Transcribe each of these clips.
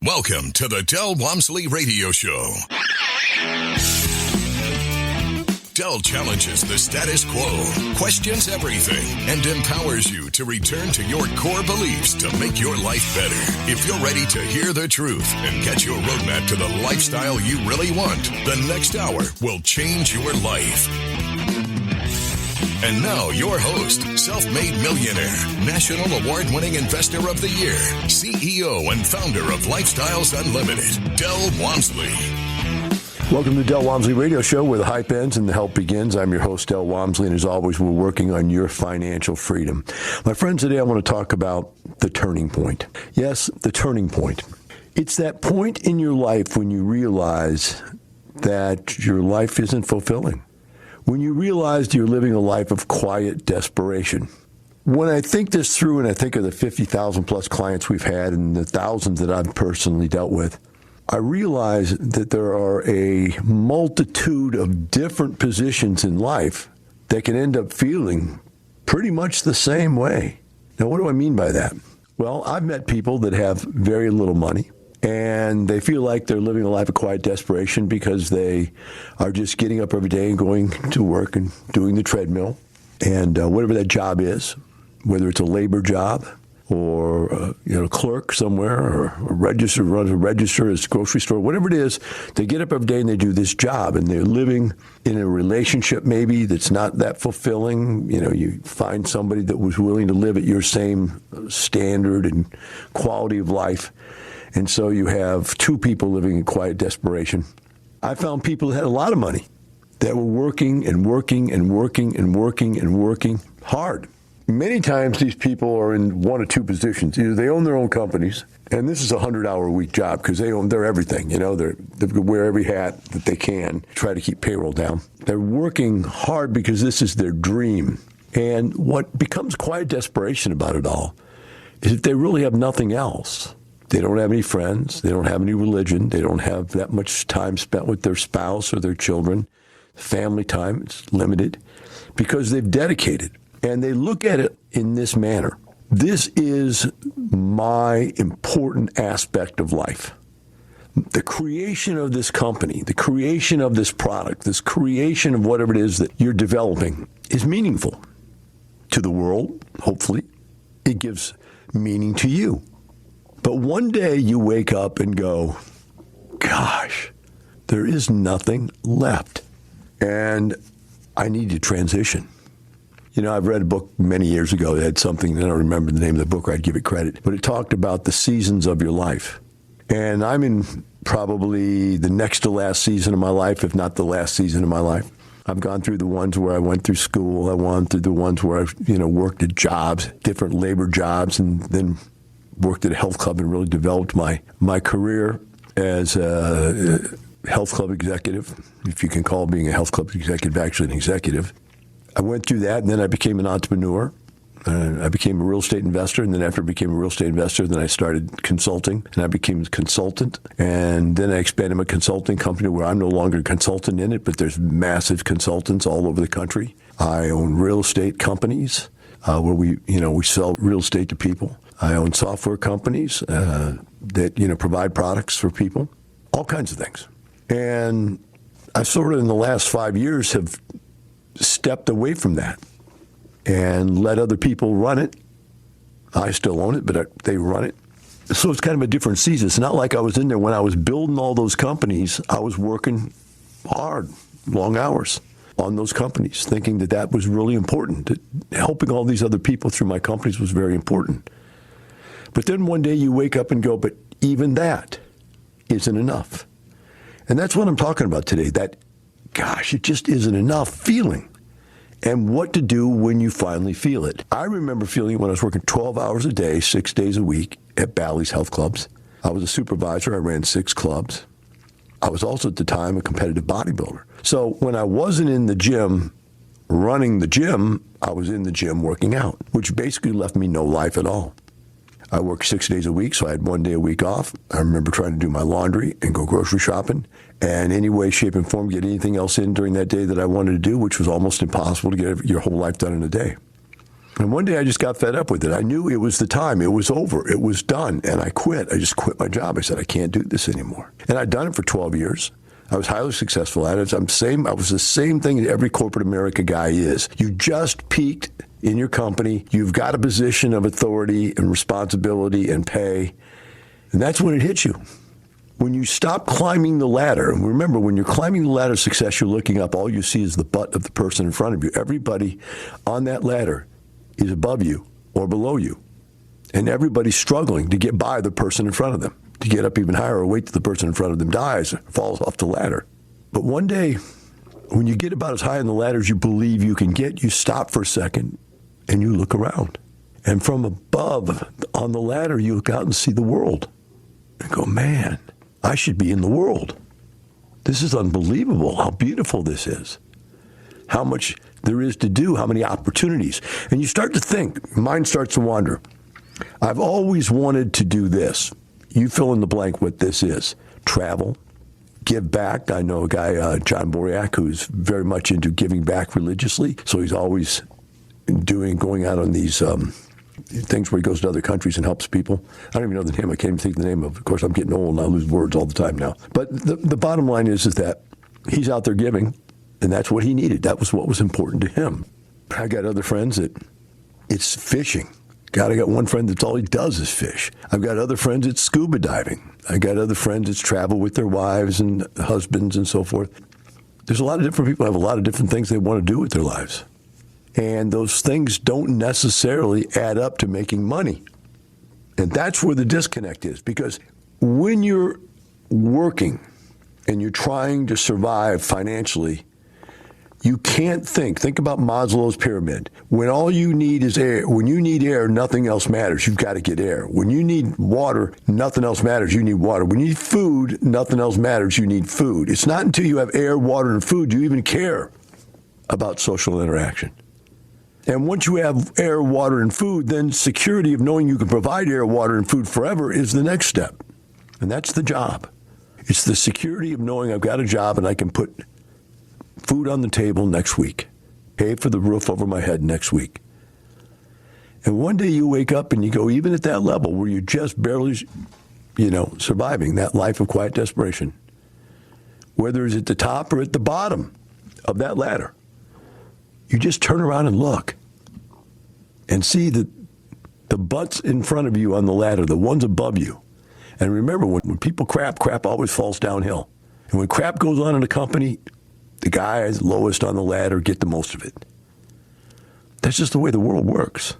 Welcome to the Del Walmsley Radio Show. Del challenges the status quo, questions everything, and empowers you to return to your core beliefs to make your life better. If you're ready to hear the truth and get your roadmap to the lifestyle you really want, the next hour will change your life. And now your host, self-made millionaire, national award-winning investor of the year, CEO and founder of Lifestyles Unlimited, Del Walmsley. Welcome to the Del Walmsley Radio Show, where the hype ends and the help begins. I'm your host, Del Walmsley, and as always, we're working on your financial freedom. My friends, today I want to talk about the turning point. Yes, the turning point. It's that point in your life when you realize that your life isn't fulfilling. When you realize you're living a life of quiet desperation. When I think this through and I think of the 50,000 plus clients we've had and the thousands that I've personally dealt with, I realize that there are a multitude of different positions in life that can end up feeling pretty much the same way. Now, what do I mean by that? Well, I've met people that have very little money, and they feel like they're living a life of quiet desperation because they are just getting up every day and going to work and doing the treadmill. And whatever that job is, whether it's a labor job or a clerk somewhere or a register, runs a register, a grocery store, whatever it is, they get up every day and they do this job. And they're living in a relationship maybe that's not that fulfilling. You know, you find somebody that was willing to live at your same standard and quality of life. And so you have two people living in quiet desperation. I found people that had a lot of money that were working and working and working and working and working hard. Many times these people are in one or two positions. Either they own their own companies, and this is a 100-hour-a-week job because they're everything. You know, they wear every hat that they can, try to keep payroll down. They're working hard because this is their dream. And what becomes quiet desperation about it all is that they really have nothing else. They don't have any friends. They don't have any religion. They don't have that much time spent with their spouse or their children. Family time is limited because they've dedicated. And they look at it in this manner. This is my important aspect of life. The creation of this company, the creation of this product, this creation of whatever it is that you're developing is meaningful to the world, hopefully. It gives meaning to you. But one day you wake up and go, gosh, there is nothing left. And I need to transition. You know, I've read a book many years ago that had something, I don't remember the name of the book, or I'd give it credit, but it talked about the seasons of your life. And I'm in probably the next to last season of my life, if not the last season of my life. I've gone through the ones where I went through school. I went through the ones where I, worked at jobs, different labor jobs, and then worked at a health club and really developed my career as a health club executive, if you can call being a health club executive actually an executive. I went through that, and then I became an entrepreneur. I became a real estate investor, and then after I became a real estate investor, then I started consulting, and I became a consultant. And then I expanded my consulting company where I'm no longer a consultant in it, but there's massive consultants all over the country. I own real estate companies where we sell real estate to people. I own software companies that, provide products for people, all kinds of things. And I sort of in the last 5 years have stepped away from that and let other people run it. I still own it, but they run it. So it's kind of a different season. It's not like I was in there when I was building all those companies. I was working hard, long hours on those companies, thinking that was really important. That helping all these other people through my companies was very important. But then one day you wake up and go, but even that isn't enough. And that's what I'm talking about today, that, gosh, it just isn't enough feeling. And what to do when you finally feel it. I remember feeling it when I was working 12 hours a day, 6 days a week at Bally's Health Clubs. I was a supervisor. I ran 6 clubs. I was also at the time a competitive bodybuilder. So when I wasn't in the gym running the gym, I was in the gym working out, which basically left me no life at all. I worked 6 days a week, so I had 1 day a week off. I remember trying to do my laundry and go grocery shopping, and any way, shape, and form, get anything else in during that day that I wanted to do, which was almost impossible to get your whole life done in a day. And one day I just got fed up with it. I knew it was the time. It was over. It was done. And I quit. I just quit my job. I said, I can't do this anymore. And I'd done it for 12 years. I was highly successful at it. I was the same thing that every corporate America guy is. You just peaked in your company. You've got a position of authority and responsibility and pay. And that's when it hits you. When you stop climbing the ladder, and remember, when you're climbing the ladder of success, you're looking up, all you see is the butt of the person in front of you. Everybody on that ladder is above you or below you. And everybody's struggling to get by the person in front of them, to get up even higher or wait till the person in front of them dies or falls off the ladder. But one day, when you get about as high on the ladder as you believe you can get, you stop for a second and you look around. And from above on the ladder, you look out and see the world and go, man, I should be in the world. This is unbelievable how beautiful this is. How much there is to do, how many opportunities. And you start to think, your mind starts to wander. I've always wanted to do this. You fill in the blank what this is. Travel, give back. I know a guy, John Boriak, who's very much into giving back religiously. So he's always going out on these things where he goes to other countries and helps people. I don't even know the name. I can't even think of the name of it. Of course, I'm getting old and I lose words all the time now. But the bottom line is that he's out there giving, and that's what he needed. That was what was important to him. I got other friends that it's fishing. I got one friend that's all he does is fish. I've got other friends that's scuba diving. I got other friends that's travel with their wives and husbands and so forth. There's a lot of different people who have a lot of different things they want to do with their lives. And those things don't necessarily add up to making money. And that's where the disconnect is. Because when you're working and you're trying to survive financially, you can't think about Maslow's pyramid. When all you need is air, when you need air, nothing else matters. You've got to get air. When you need water, nothing else matters. You need water. When you need food, nothing else matters. You need food. It's not until you have air, water, and food you even care about social interaction. And once you have air, water, and food, then security of knowing you can provide air, water, and food forever is the next step. And that's the job. It's the security of knowing I've got a job and I can put food on the table next week, pay for the roof over my head next week. And one day you wake up and you go, even at that level where you're just barely, surviving that life of quiet desperation, whether it's at the top or at the bottom of that ladder, you just turn around and look and see the butts in front of you on the ladder, the ones above you. And remember, when people crap always falls downhill. And when crap goes on in a company, the guys lowest on the ladder get the most of it. That's just the way the world works.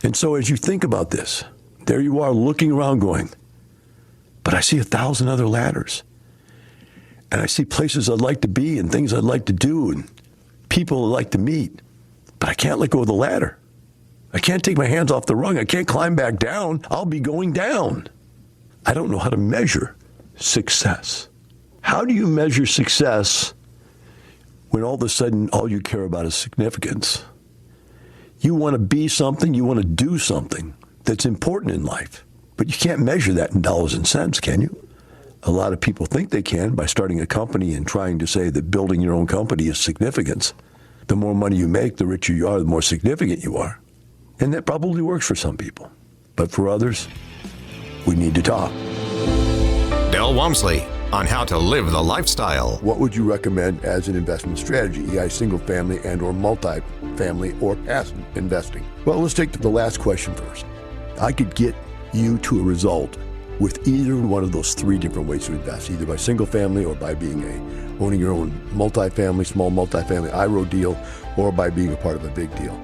And so as you think about this, there you are looking around going, but I see 1,000 other ladders. And I see places I'd like to be and things I'd like to do and people I'd like to meet. But I can't let go of the ladder. I can't take my hands off the rung. I can't climb back down. I'll be going down. I don't know how to measure success. How do you measure success when all of a sudden all you care about is significance? You want to be something, you want to do something that's important in life, but you can't measure that in dollars and cents, can you? A lot of people think they can by starting a company and trying to say that building your own company is significance. The more money you make, the richer you are, the more significant you are. And that probably works for some people. But for others, we need to talk. Del Walmsley on how to live the lifestyle. What would you recommend as an investment strategy, either single family and or multi-family or passive investing? Well, let's take the last question first. I could get you to a result with either one of those three different ways to invest, either by single family or by owning your own multifamily, small multifamily IRO deal, or by being a part of a big deal.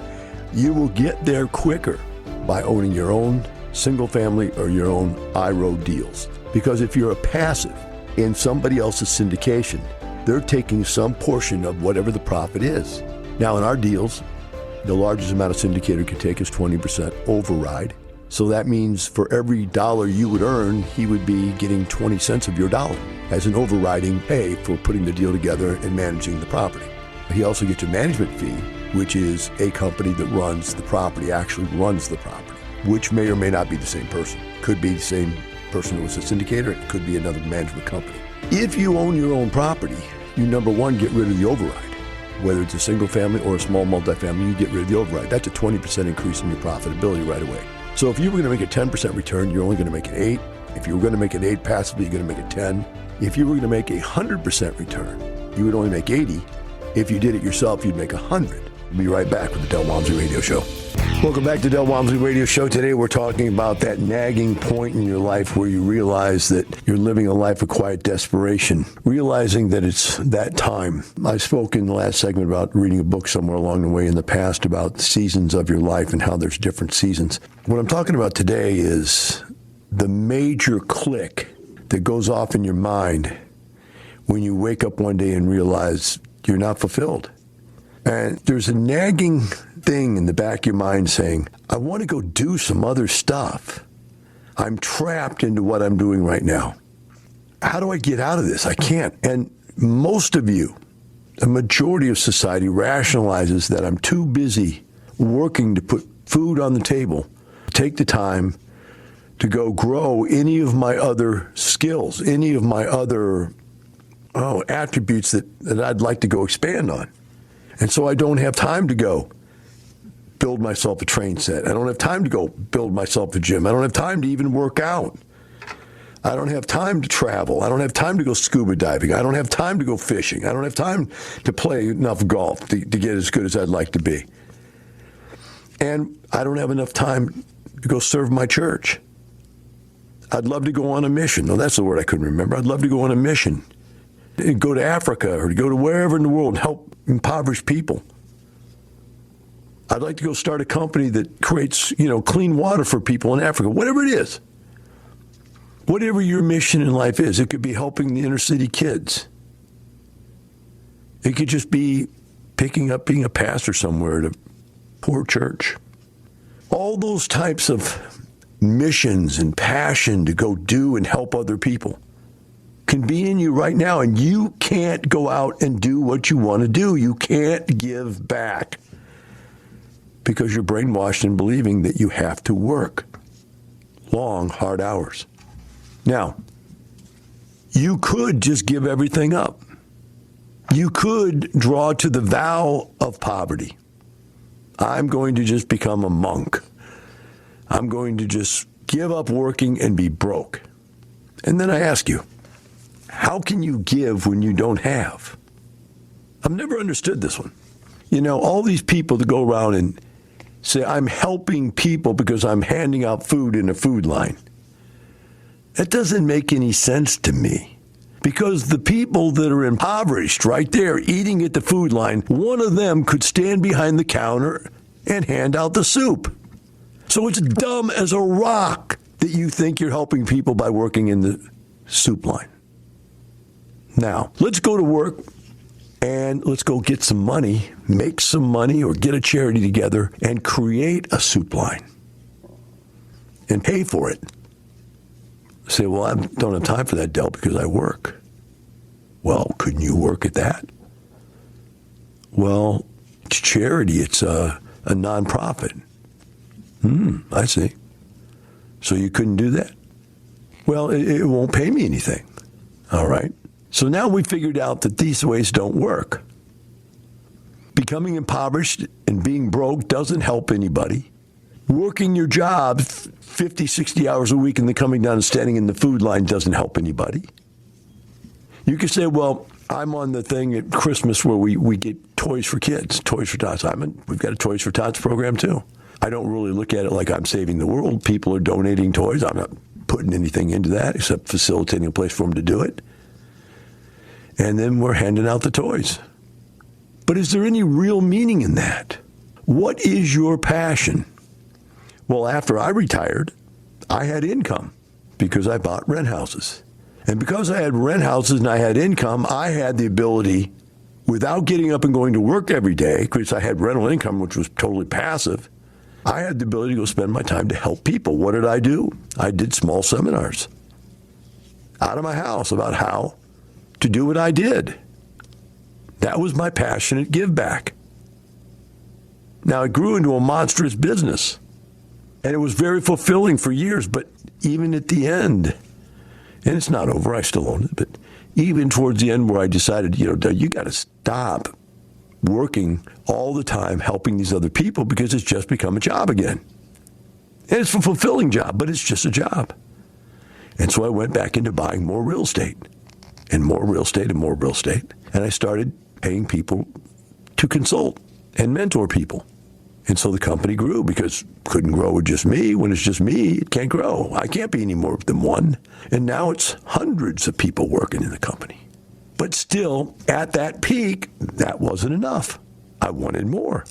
You will get there quicker by owning your own single family or your own IRO deals. Because if you're a passive in somebody else's syndication, they're taking some portion of whatever the profit is. Now in our deals, the largest amount a syndicator can take is 20% override. So that means for every dollar you would earn, he would be getting 20 cents of your dollar as an overriding pay for putting the deal together and managing the property. He also gets a management fee, which is a company that runs the property, actually runs the property, which may or may not be the same person. Could be the same person who was a syndicator, it could be another management company. If you own your own property, you, number one, get rid of the override. whether it's a single family or a small multifamily, you get rid of the override. That's a 20% increase in your profitability right away. So if you were going to make a 10% return, you're only going to make an 8. If you were going to make an 8 passively, you're going to make a 10. If you were going to make a 100% return, you would only make 80. If you did it yourself, you'd make 100. We'll be right back with the Del Walmsley Radio Show. Welcome back to Del Walmsley Radio Show. Today we're talking about that nagging point in your life where you realize that you're living a life of quiet desperation, realizing that it's that time. I spoke in the last segment about reading a book somewhere along the way in the past about the seasons of your life and how there's different seasons. What I'm talking about today is the major click that goes off in your mind when you wake up one day and realize you're not fulfilled. And there's a nagging thing in the back of your mind saying, I want to go do some other stuff. I'm trapped into what I'm doing right now. How do I get out of this? I can't. And most of you, a majority of society rationalizes that I'm too busy working to put food on the table, take the time to go grow any of my other skills, any of my other attributes that I'd like to go expand on. And so I don't have time to go build myself a train set. I don't have time to go build myself a gym. I don't have time to even work out. I don't have time to travel. I don't have time to go scuba diving. I don't have time to go fishing. I don't have time to play enough golf to get as good as I'd like to be. And I don't have enough time to go serve my church. I'd love to go on a mission. No, that's the word I couldn't remember. I'd love to go on a mission and go to Africa or to go to wherever in the world and help impoverished people. I'd like to go start a company that creates, clean water for people in Africa, whatever it is. Whatever your mission in life is, it could be helping the inner city kids. It could just be picking up being a pastor somewhere at a poor church. All those types of missions and passion to go do and help other people can be in you right now, and you can't go out and do what you want to do. You can't give back because you're brainwashed in believing that you have to work long, hard hours. Now, you could just give everything up. You could draw to the vow of poverty. I'm going to just become a monk. I'm going to just give up working and be broke. And then I ask you, how can you give when you don't have? I've never understood this one. All these people that go around and say, I'm helping people because I'm handing out food in a food line. That doesn't make any sense to me. Because the people that are impoverished right there eating at the food line, one of them could stand behind the counter and hand out the soup. So it's dumb as a rock that you think you're helping people by working in the soup line. Now, let's go to work and let's go get some money, make some money, or get a charity together and create a soup line and pay for it. Say, well, I don't have time for that, Del, because I work. Well, couldn't you work at that? Well, it's charity. It's a nonprofit. I see. So you couldn't do that? Well, it won't pay me anything. All right. So now we figured out that these ways don't work. Becoming impoverished and being broke doesn't help anybody. Working your job 50, 60 hours a week and then coming down and standing in the food line doesn't help anybody. You could say, well, I'm on the thing at Christmas where we get toys for kids, Toys for Tots. We've got a Toys for Tots program too. I don't really look at it like I'm saving the world. People are donating toys. I'm not putting anything into that except facilitating a place for them to do it. And then we're handing out the toys. But is there any real meaning in that? What is your passion? Well, after I retired, I had income because I bought rent houses. And because I had rent houses and I had income, I had the ability, without getting up and going to work every day, because I had rental income, which was totally passive, I had the ability to go spend my time to help people. What did I do? I did small seminars out of my house about how to do what I did. That was my passionate give back. Now, it grew into a monstrous business, and it was very fulfilling for years, but even at the end, and it's not over, I still own it, but even towards the end where I decided, you got to stop working all the time, helping these other people because it's just become a job again. And it's a fulfilling job, but it's just a job. And so I went back into buying more real estate and more real estate and more real estate. And I started paying people to consult and mentor people. And so the company grew because it couldn't grow with just me. When it's just me, it can't grow. I can't be any more than one. And now it's hundreds of people working in the company. But still, at that peak, that wasn't enough. I wanted more.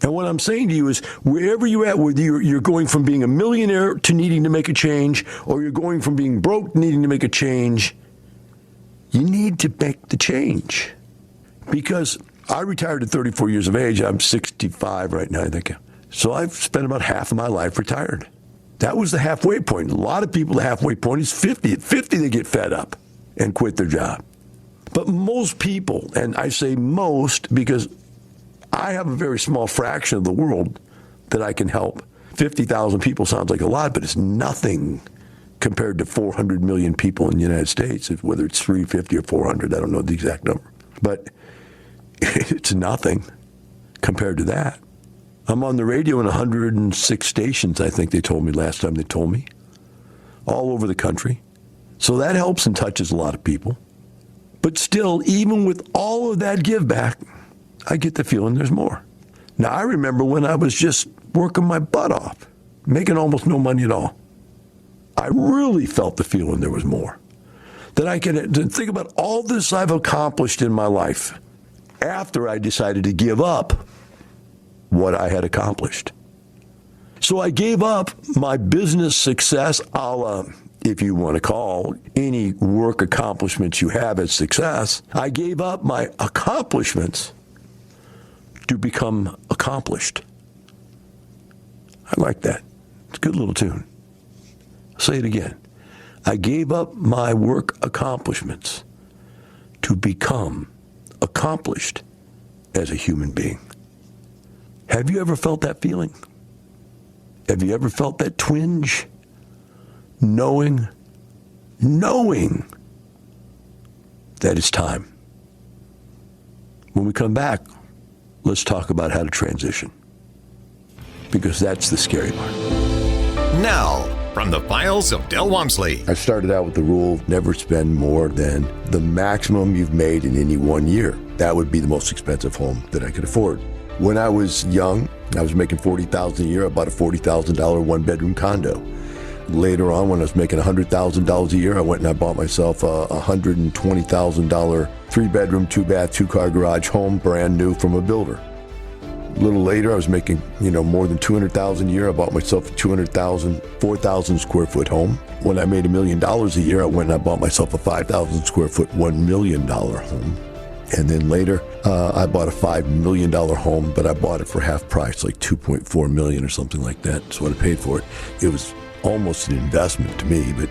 And what I'm saying to you is, wherever you're at, whether you're going from being a millionaire to needing to make a change, or you're going from being broke to needing to make a change, you need to make the change. Because I retired at 34 years of age. I'm 65 right now, I think. So I've spent about half of my life retired. That was the halfway point. A lot of people, the halfway point is 50. At 50, they get fed up and quit their job. But most people, and I say most because I have a very small fraction of the world that I can help. 50,000 people sounds like a lot, but it's nothing compared to 400 million people in the United States, whether it's 350 or 400, I don't know the exact number. But it's nothing compared to that. I'm on the radio in 106 stations, I think they told me last time they told me, all over the country. So that helps and touches a lot of people. But still, even with all of that give back, I get the feeling there's more. Now, I remember when I was just working my butt off, making almost no money at all. I really felt the feeling there was more. That I can think about all this I've accomplished in my life after I decided to give up what I had accomplished. So I gave up my business success, a la, if you want to call any work accomplishments you have as success. I gave up my accomplishments to become accomplished. I like that. It's a good little tune. I'll say it again. I gave up my work accomplishments to become accomplished as a human being. Have you ever felt that feeling? Have you ever felt that twinge? Knowing that it's time. When we come back, let's talk about how to transition. Because that's the scary part. Now, from the files of Del Walmsley. I started out with the rule, never spend more than the maximum you've made in any 1 year. That would be the most expensive home that I could afford. When I was young, I was making $40,000 a year. I bought a $40,000 one-bedroom condo. Later on, when I was making $100,000 a year, I went and I bought myself a $120,000 three-bedroom, two-bath, two-car garage home, brand new from a builder. A little later, I was making, more than $200,000 a year. I bought myself a 4,000 square foot home. When I made $1 million a year, I went and I bought myself a 5,000 square foot, $1 million home. And then later, I bought a $5 million home, but I bought it for half price, like $2.4 million or something like that. That's what I paid for it. It was almost an investment to me, but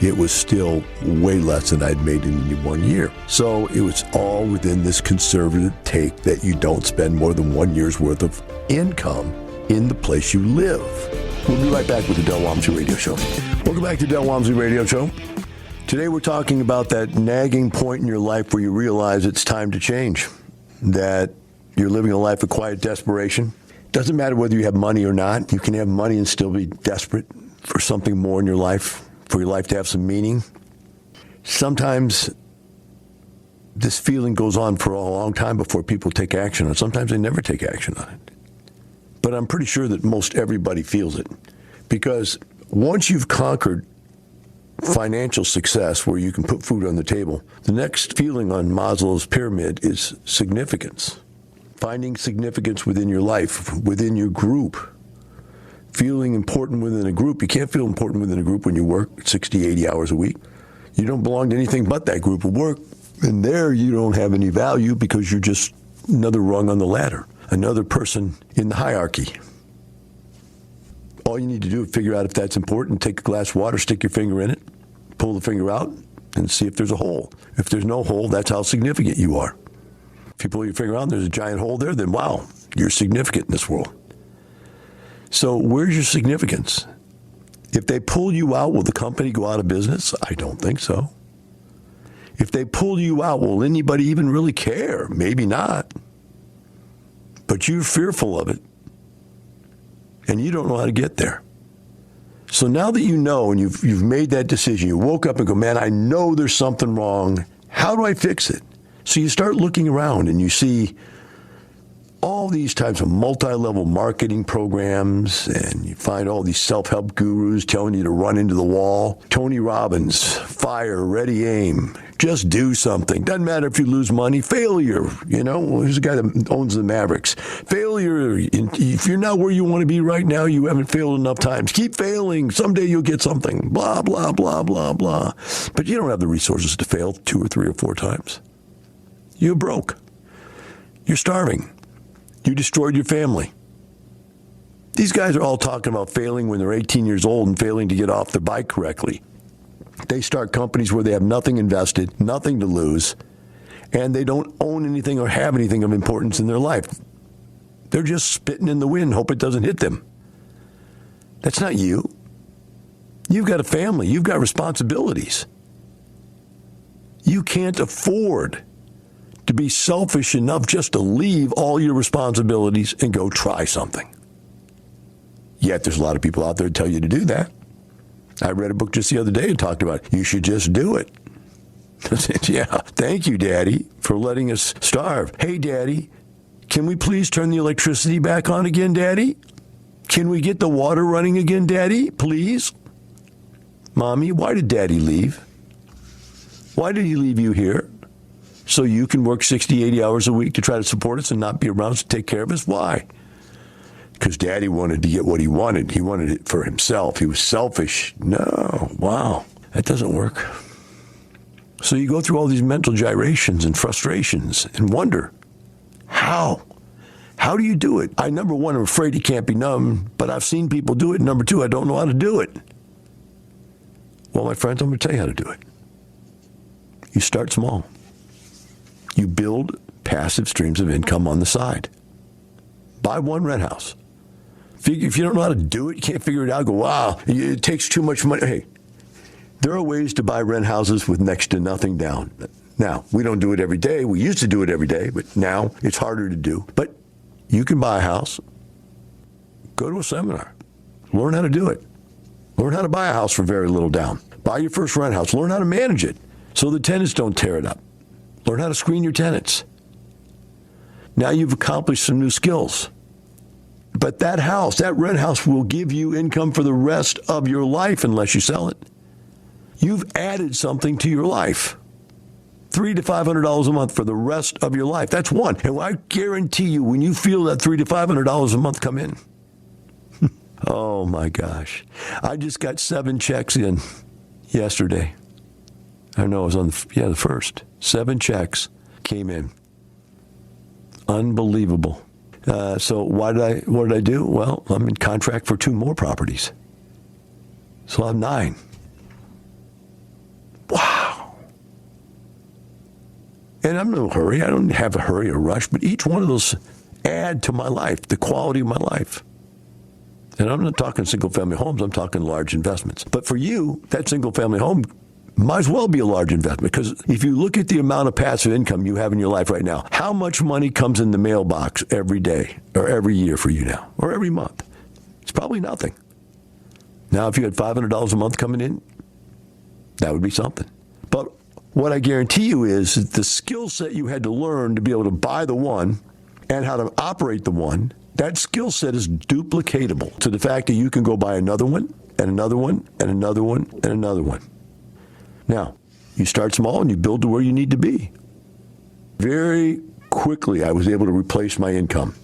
it was still way less than I'd made in 1 year. So it was all within this conservative take that you don't spend more than 1 year's worth of income in the place you live. We'll be right back with the Del Walmsley Radio Show. Welcome back to Del Walmsley Radio Show. Today we're talking about that nagging point in your life where you realize it's time to change, that you're living a life of quiet desperation. Doesn't matter whether you have money or not. You can have money and still be desperate for something more in your life, for your life to have some meaning. Sometimes this feeling goes on for a long time before people take action on it. Sometimes they never take action on it. But I'm pretty sure that most everybody feels it. Because once you've conquered financial success where you can put food on the table, the next feeling on Maslow's pyramid is significance. Finding significance within your life, within your group. Feeling important within a group. You can't feel important within a group when you work 60, 80 hours a week. You don't belong to anything but that group of work. And there you don't have any value because you're just another rung on the ladder, another person in the hierarchy. All you need to do is figure out if that's important, take a glass of water, stick your finger in it, pull the finger out, and see if there's a hole. If there's no hole, that's how significant you are. If you pull your finger out and there's a giant hole there, then wow, you're significant in this world. So where's your significance? If they pull you out, will the company go out of business? I don't think so. If they pull you out, will anybody even really care? Maybe not. but you're fearful of it, and you don't know how to get there. So now that you know and you've made that decision, you woke up and go, man, I know there's something wrong. How do I fix it? So you start looking around and you see all these types of multi-level marketing programs, and you find all these self-help gurus telling you to run into the wall. Tony Robbins, fire, ready, aim. Just do something. Doesn't matter if you lose money. Failure, here's a guy that owns the Mavericks. Failure, if you're not where you want to be right now, you haven't failed enough times. Keep failing. Someday you'll get something. Blah, blah, blah, blah, blah. But you don't have the resources to fail 2 or 3 or 4 times. You're broke. You're starving. You destroyed your family. These guys are all talking about failing when they're 18 years old and failing to get off their bike correctly. They start companies where they have nothing invested, nothing to lose, and they don't own anything or have anything of importance in their life. They're just spitting in the wind, hope it doesn't hit them. That's not you. You've got a family. You've got responsibilities. You can't afford to be selfish enough just to leave all your responsibilities and go try something. Yet there's a lot of people out there that tell you to do that. I read a book just the other day and talked about, you should just do it. I said, yeah, thank you, Daddy, for letting us starve. Hey, Daddy, can we please turn the electricity back on again, Daddy? Can we get the water running again, Daddy, please? Mommy, why did Daddy leave? Why did he leave you here? So you can work 60, 80 hours a week to try to support us and not be around to take care of us? Why? Because Daddy wanted to get what he wanted. He wanted it for himself. He was selfish. No. Wow. That doesn't work. So you go through all these mental gyrations and frustrations and wonder, how? How do you do it? Number one, I'm afraid it can't be done, but I've seen people do it. Number two, I don't know how to do it. Well, my friends, I'm going to tell you how to do it. You start small. You build passive streams of income on the side. Buy one rent house. If you don't know how to do it, you can't figure it out, go, wow, it takes too much money. Hey, there are ways to buy rent houses with next to nothing down. Now, we don't do it every day. We used to do it every day, but now it's harder to do. But you can buy a house, go to a seminar, learn how to do it. Learn how to buy a house for very little down. Buy your first rent house. Learn how to manage it so the tenants don't tear it up. Learn how to screen your tenants. Now you've accomplished some new skills. But that house, that rent house, will give you income for the rest of your life unless you sell it. You've added something to your life. $300 to $500 a month for the rest of your life. That's one. And I guarantee you, when you feel that $300 to $500 a month come in, oh my gosh. I just got 7 checks in yesterday. I know it was on the first. 7 checks came in. Unbelievable. So what did I do? Well, I'm in contract for 2 more properties. So I'll have 9. Wow. And I'm in no hurry. I don't have a hurry or rush, but each one of those add to my life, the quality of my life. And I'm not talking single-family homes. I'm talking large investments. But for you, that single-family home might as well be a large investment, because if you look at the amount of passive income you have in your life right now, how much money comes in the mailbox every day or every year for you now or every month? It's probably nothing. Now, if you had $500 a month coming in, that would be something. But what I guarantee you is that the skill set you had to learn to be able to buy the one and how to operate the one, that skill set is duplicatable to the fact that you can go buy another one and another one and another one and another one. Now, you start small and you build to where you need to be. Very quickly, I was able to replace my income.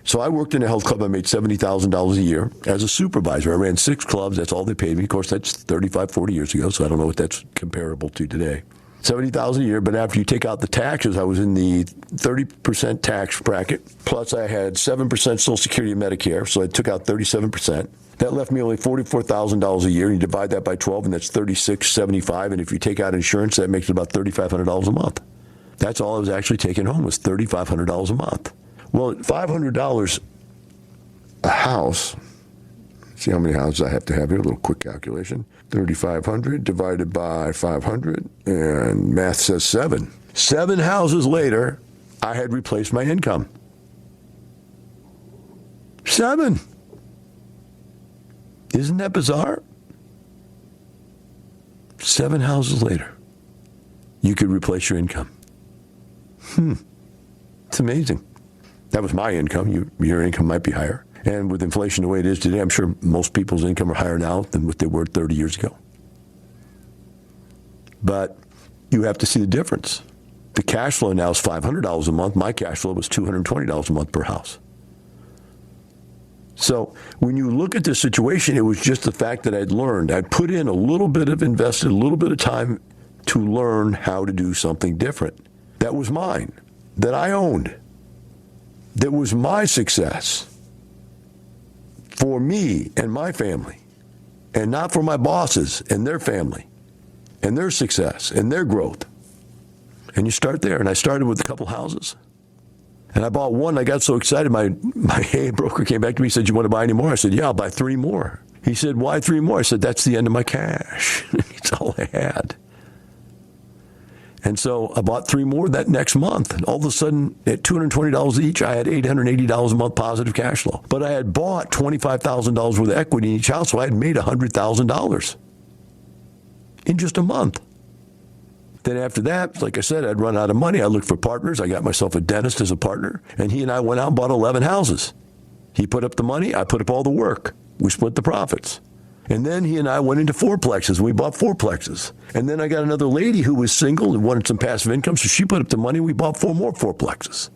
So I worked in a health club. I made $70,000 a year as a supervisor. I ran 6 clubs. That's all they paid me. Of course, that's 35, 40 years ago, so I don't know what that's comparable to today. $70,000 a year, but after you take out the taxes, I was in the 30% tax bracket. Plus, I had 7% Social Security and Medicare, so I took out 37%. That left me only $44,000 a year, and you divide that by 12, and that's $36.75. And if you take out insurance, that makes it about $3,500 a month. That's all I was actually taking home, was $3,500 a month. Well, at $500 a house, see how many houses I have to have here, a little quick calculation. 3,500 divided by 500, and math says 7. 7 houses later, I had replaced my income. 7. Isn't that bizarre? 7 houses later, you could replace your income. It's amazing. That was my income. Your income might be higher. And with inflation the way it is today, I'm sure most people's income are higher now than what they were 30 years ago. But you have to see the difference. The cash flow now is $500 a month. My cash flow was $220 a month per house. So when you look at this situation, it was just the fact that I'd put in invested a little bit of time to learn how to do something different. That was mine, that I owned. That was my success for me and my family, and not for my bosses and their family and their success and their growth. And you start there. And I started with a couple houses. And I bought one. I got so excited. My broker came back to me and said, "You want to buy any more?" I said, "Yeah, I'll buy 3 more." He said, "Why 3 more?" I said, "That's the end of my cash." It's all I had. And so I bought 3 more that next month. And all of a sudden, at $220 each, I had $880 a month positive cash flow. But I had bought $25,000 worth of equity in each house, so I had made $100,000 in just a month. Then after that, like I said, I'd run out of money. I looked for partners. I got myself a dentist as a partner, and he and I went out and bought 11 houses. He put up the money. I put up all the work. We split the profits. And then he and I went into fourplexes. We bought fourplexes. And then I got another lady who was single and wanted some passive income, so she put up the money. We bought 4 more fourplexes.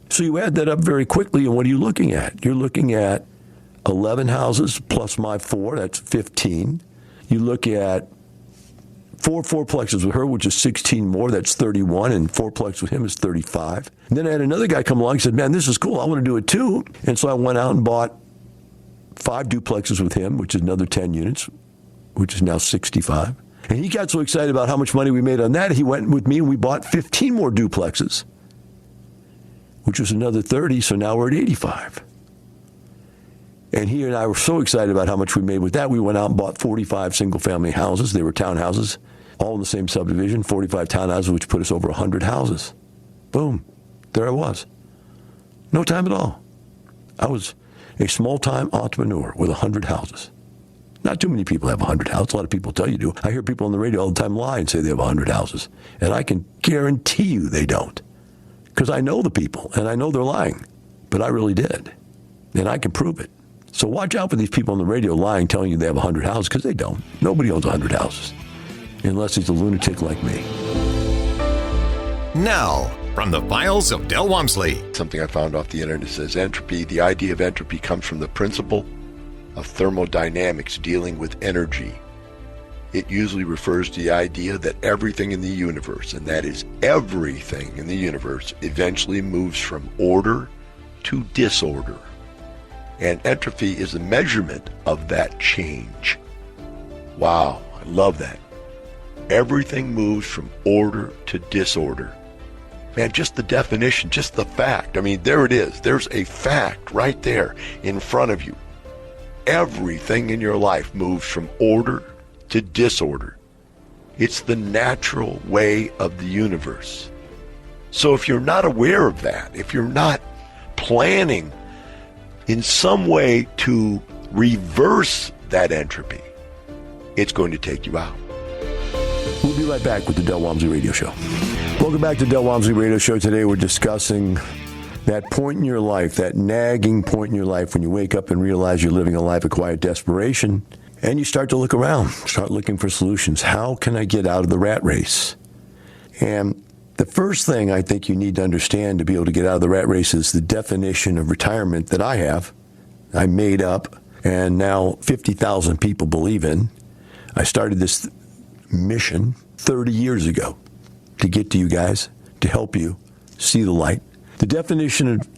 So you add that up very quickly, and what are you looking at? You're looking at 11 houses plus my 4. That's 15. You look at 4 fourplexes with her, which is 16 more. That's 31. And fourplex with him is 35. And then I had another guy come along and said, "Man, this is cool. I want to do it too." And so I went out and bought 5 duplexes with him, which is another 10 units, which is now 65. And he got so excited about how much money we made on that, he went with me and we bought 15 more duplexes, which was another 30. So now we're at 85. And he and I were so excited about how much we made with that, we went out and bought 45 single-family houses. They were townhouses, all in the same subdivision, 45 townhouses, which put us over 100 houses. Boom. There I was. No time at all. I was a small-time entrepreneur with 100 houses. Not too many people have 100 houses. A lot of people tell you do. I hear people on the radio all the time lie and say they have 100 houses. And I can guarantee you they don't. Because I know the people, and I know they're lying. But I really did. And I can prove it. So watch out for these people on the radio lying, telling you they have 100 houses, because they don't. Nobody owns 100 houses, unless he's a lunatic like me. Now, from the files of Del Walmsley. Something I found off the internet says entropy. The idea of entropy comes from the principle of thermodynamics dealing with energy. It usually refers to the idea that everything in the universe, and that is everything in the universe, eventually moves from order to disorder. And entropy is a measurement of that change. Wow, I love that. Everything moves from order to disorder. Man, just the definition, just the fact. I mean, there it is. There's a fact right there in front of you. Everything in your life moves from order to disorder. It's the natural way of the universe. So if you're not aware of that, if you're not planning in some way to reverse that entropy, it's going to take you out. We'll be right back with the Del Walmsley Radio Show. Welcome back to Del Walmsley Radio Show. Today we're discussing that point in your life, that nagging point in your life when you wake up and realize you're living a life of quiet desperation, and you start to look around, start looking for solutions. How can I get out of the rat race? And the first thing I think you need to understand to be able to get out of the rat race is the definition of retirement that I made up, and now 50,000 people believe in. I started this mission 30 years ago to get to you guys, to help you see the light. The definition of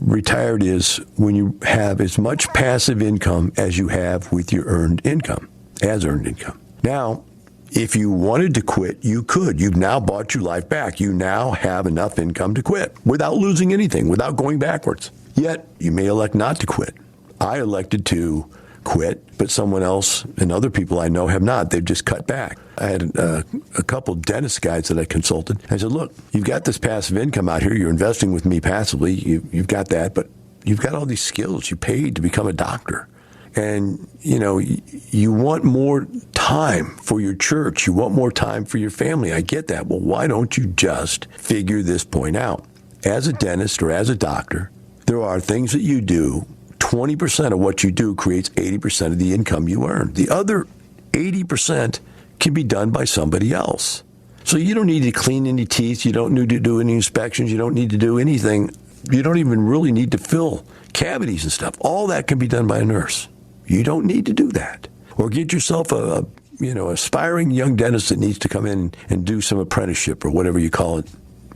retired is when you have as much passive income as you have with your earned income, as earned income. Now, if you wanted to quit, you could. You've now bought your life back. You now have enough income to quit without losing anything, without going backwards. Yet, you may elect not to quit. I elected to quit, but someone else and other people I know have not. They've just cut back. I had a couple dentist guys that I consulted. I said, look, you've got this passive income out here. You're investing with me passively. You've got that, but You've got all these skills. You paid to become a doctor. And, you want more time for your church. You want more time for your family. I get that. Well, why don't you just figure this point out? As a dentist or as a doctor, there are things that you do. 20% of what you do creates 80% of the income you earn. The other 80% can be done by somebody else. So you don't need to clean any teeth. You don't need to do any inspections. You don't need to do anything. You don't even really need to fill cavities and stuff. All that can be done by a nurse. You don't need to do that. Or get yourself a aspiring young dentist that needs to come in and do some apprenticeship or whatever you call it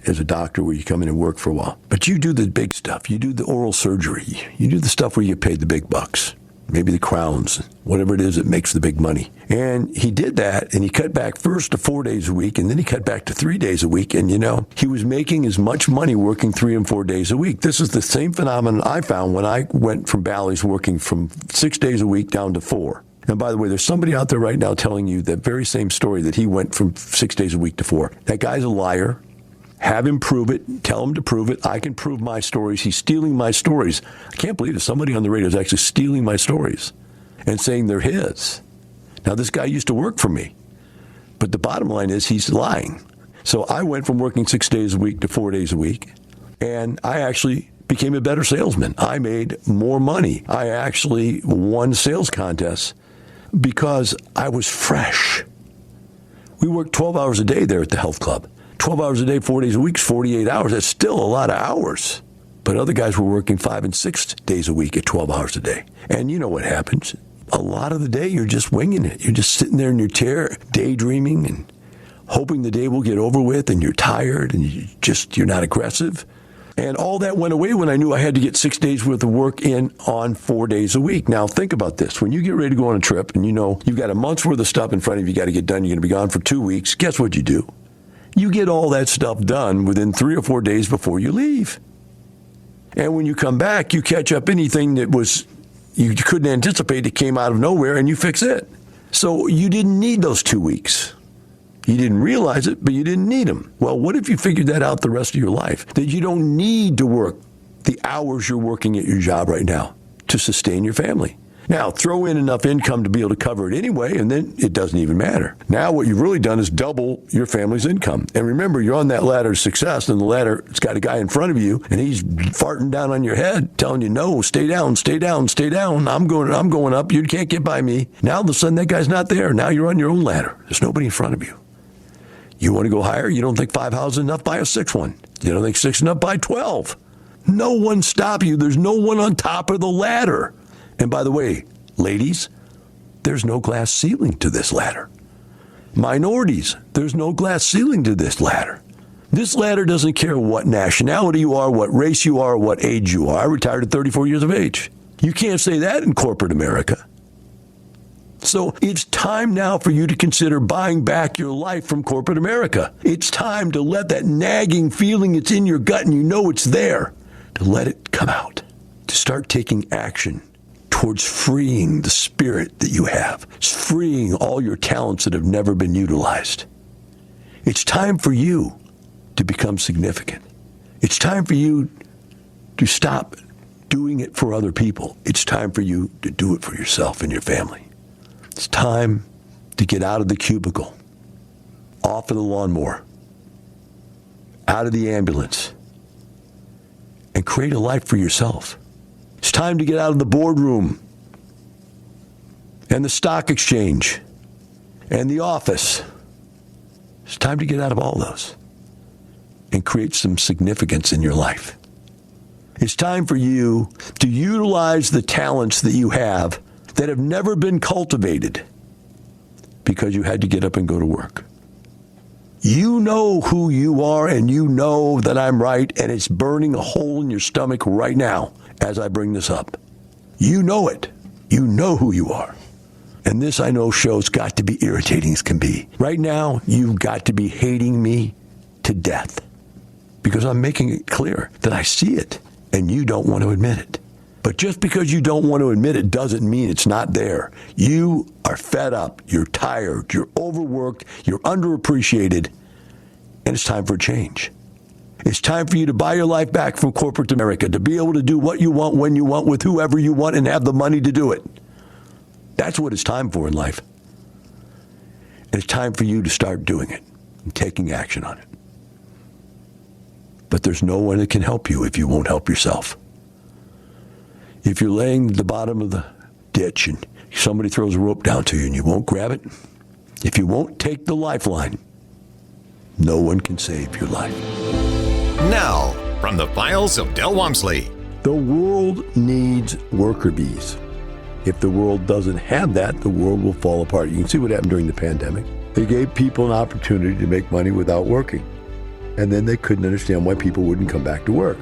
as a doctor, where you come in and work for a while. But you do the big stuff. You do the oral surgery. You do the stuff where you get paid the big bucks. Maybe the crowns, whatever it is that makes the big money. And he did that, and he cut back first to 4 days a week, and then he cut back to 3 days a week. And, he was making as much money working 3 and 4 days a week. This is the same phenomenon I found when I went from Bally's working from 6 days a week down to 4. And by the way, there's somebody out there right now telling you that very same story, that he went from 6 days a week to 4. That guy's a liar. Have him prove it. Tell him to prove it. I can prove my stories. He's stealing my stories. I can't believe that somebody on the radio is actually stealing my stories and saying they're his. Now, this guy used to work for me, but the bottom line is he's lying. So I went from working 6 days a week to 4 days a week, and I actually became a better salesman. I made more money. I actually won sales contests because I was fresh. We worked 12 hours a day there at the health club. 12 hours a day, 4 days a week is 48 hours. That's still a lot of hours. But other guys were working 5 and 6 days a week at 12 hours a day. And you know what happens. A lot of the day, you're just winging it. You're just sitting there in your chair, daydreaming and hoping the day will get over with, and you're tired and you're not aggressive. And all that went away when I knew I had to get 6 days worth of work in on 4 days a week. Now, think about this. When you get ready to go on a trip and you've got a month's worth of stuff in front of you got to get done, you're going to be gone for 2 weeks, guess what you do? You get all that stuff done within 3 or 4 days before you leave. And when you come back, you catch up anything that you couldn't anticipate that came out of nowhere, and you fix it. So you didn't need those 2 weeks. You didn't realize it, but you didn't need them. Well, what if you figured that out the rest of your life? That you don't need to work the hours you're working at your job right now to sustain your family. Now, throw in enough income to be able to cover it anyway, and then it doesn't even matter. Now, what you've really done is double your family's income. And remember, you're on that ladder of success, and the ladder, it's got a guy in front of you, and he's farting down on your head, telling you, no, stay down, stay down, stay down. I'm going up. You can't get by me. Now, all of a sudden, that guy's not there. Now you're on your own ladder. There's nobody in front of you. You want to go higher? You don't think 5 houses is enough? Buy a 6th one. You don't think 6 enough? Buy 12. No one stop you. There's no one on top of the ladder. And by the way, ladies, there's no glass ceiling to this ladder. Minorities, there's no glass ceiling to this ladder. This ladder doesn't care what nationality you are, what race you are, what age you are. I retired at 34 years of age. You can't say that in corporate America. So it's time now for you to consider buying back your life from corporate America. It's time to let that nagging feeling that's in your gut and you know it's there, to let it come out, to start taking action towards freeing the spirit that you have. It's freeing all your talents that have never been utilized. It's time for you to become significant. It's time for you to stop doing it for other people. It's time for you to do it for yourself and your family. It's time to get out of the cubicle, off of the lawnmower, out of the ambulance, and create a life for yourself. It's time to get out of the boardroom and the stock exchange and the office. It's time to get out of all those and create some significance in your life. It's time for you to utilize the talents that you have that have never been cultivated because you had to get up and go to work. You know who you are, and you know that I'm right, and it's burning a hole in your stomach right now as I bring this up. You know it. You know who you are. And this, I know, show's got to be irritating as can be. Right now, you've got to be hating me to death because I'm making it clear that I see it, and you don't want to admit it. But just because you don't want to admit it doesn't mean it's not there. You are fed up, you're tired, you're overworked, you're underappreciated, and it's time for a change. It's time for you to buy your life back from corporate America, to be able to do what you want, when you want, with whoever you want, and have the money to do it. That's what it's time for in life. And it's time for you to start doing it and taking action on it. But there's no one that can help you if you won't help yourself. If you're laying at the bottom of the ditch and somebody throws a rope down to you and you won't grab it, if you won't take the lifeline, no one can save your life. Now, from the files of Del Walmsley. The world needs worker bees. If the world doesn't have that, the world will fall apart. You can see what happened during the pandemic. They gave people an opportunity to make money without working. And then they couldn't understand why people wouldn't come back to work.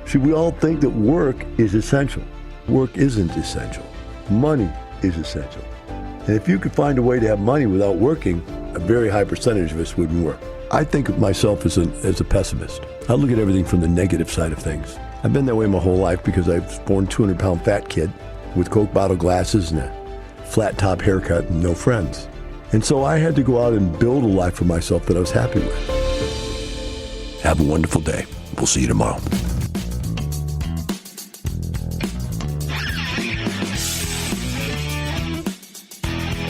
See, we all think that work is essential. Work isn't essential. Money is essential. And if you could find a way to have money without working, a very high percentage of us wouldn't work. I think of myself as a pessimist. I look at everything from the negative side of things. I've been that way my whole life because I was born 200-pound fat kid with Coke bottle glasses and a flat top haircut and no friends. And so I had to go out and build a life for myself that I was happy with. Have a wonderful day. We'll see you tomorrow.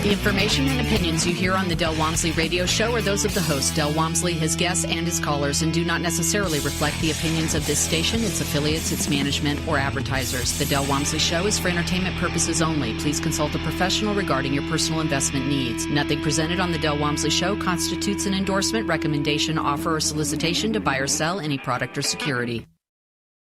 The information and opinions you hear on the Del Walmsley radio show are those of the host, Del Walmsley, his guests, and his callers, and do not necessarily reflect the opinions of this station, its affiliates, its management, or advertisers. The Del Walmsley show is for entertainment purposes only. Please consult a professional regarding your personal investment needs. Nothing presented on the Del Walmsley show constitutes an endorsement, recommendation, offer, or solicitation to buy or sell any product or security.